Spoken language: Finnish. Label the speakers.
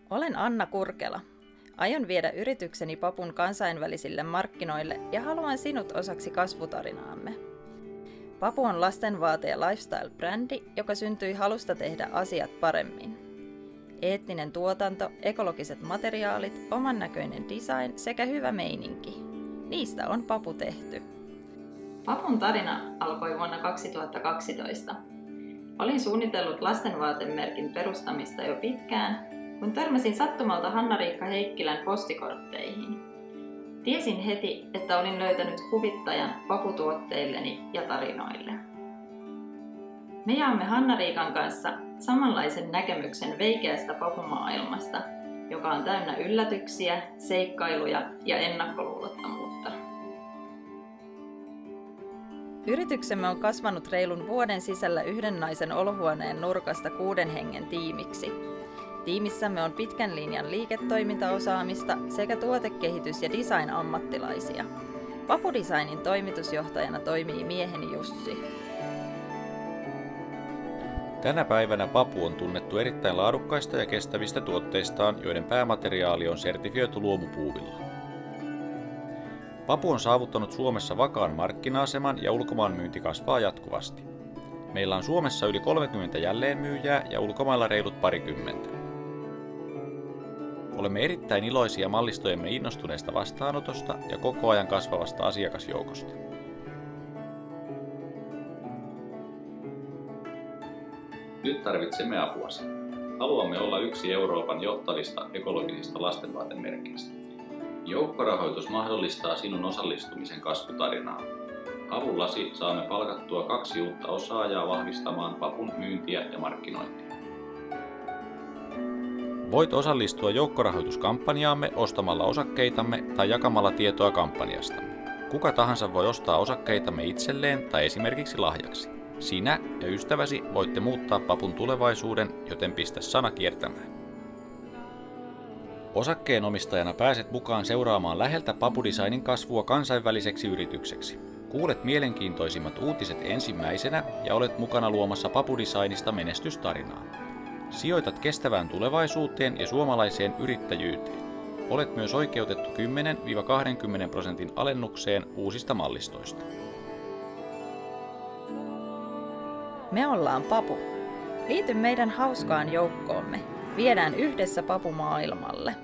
Speaker 1: Olen Anna Kurkela. Aion viedä yritykseni Papun kansainvälisille markkinoille ja haluan sinut osaksi kasvutarinaamme. Papu on lastenvaate- ja lifestyle-brändi, joka syntyi halusta tehdä asiat paremmin. Eettinen tuotanto, ekologiset materiaalit, oman näköinen design sekä hyvä meininki. Niistä on Papu tehty. Papun tarina alkoi vuonna 2012. Olin suunnitellut lastenvaatemerkin perustamista jo pitkään, kun törmäsin sattumalta Hanna-Riikka Heikkilän postikortteihin. Tiesin heti, että olin löytänyt kuvittajan paputuotteilleni ja tarinoille. Me jaamme Hanna-Riikan kanssa samanlaisen näkemyksen veikeästä papumaailmasta, joka on täynnä yllätyksiä, seikkailuja ja ennakkoluulottomuutta. Yrityksemme on kasvanut reilun vuoden sisällä yhden naisen olohuoneen nurkasta 6 hengen tiimiksi. Tiimissämme on pitkän linjan liiketoimintaosaamista sekä tuotekehitys- ja design-ammattilaisia. Papu-designin toimitusjohtajana toimii mieheni Jussi.
Speaker 2: Tänä päivänä Papu on tunnettu erittäin laadukkaista ja kestävistä tuotteistaan, joiden päämateriaali on sertifioitu luomupuuvilla. Papu on saavuttanut Suomessa vakaan markkina-aseman ja ulkomaanmyynti kasvaa jatkuvasti. Meillä on Suomessa yli 30 jälleenmyyjää ja ulkomailla reilut parikymmentä. Olemme erittäin iloisia mallistojemme innostuneesta vastaanotosta ja koko ajan kasvavasta asiakasjoukosta.
Speaker 3: Nyt tarvitsemme apuasi. Haluamme olla yksi Euroopan johtavista ekologisista lastenvaatemerkeistä. Joukkorahoitus mahdollistaa sinun osallistumisen kasvutarinaan. Avullasi saamme palkattua 2 uutta osaajaa vahvistamaan Papun myyntiä ja markkinointia.
Speaker 2: Voit osallistua joukkorahoituskampanjaamme ostamalla osakkeitamme tai jakamalla tietoa kampanjastamme. Kuka tahansa voi ostaa osakkeitamme itselleen tai esimerkiksi lahjaksi. Sinä ja ystäväsi voitte muuttaa Papun tulevaisuuden, joten pistä sana kiertämään. Osakkeenomistajana pääset mukaan seuraamaan läheltä Papu-designin kasvua kansainväliseksi yritykseksi. Kuulet mielenkiintoisimmat uutiset ensimmäisenä ja olet mukana luomassa Papu-designista menestystarinaa. Sijoitat kestävään tulevaisuuteen ja suomalaiseen yrittäjyyteen. Olet myös oikeutettu 10–20% alennukseen uusista mallistoista.
Speaker 1: Me ollaan Papu. Liity meidän hauskaan joukkoomme. Viedään yhdessä Papu maailmalle.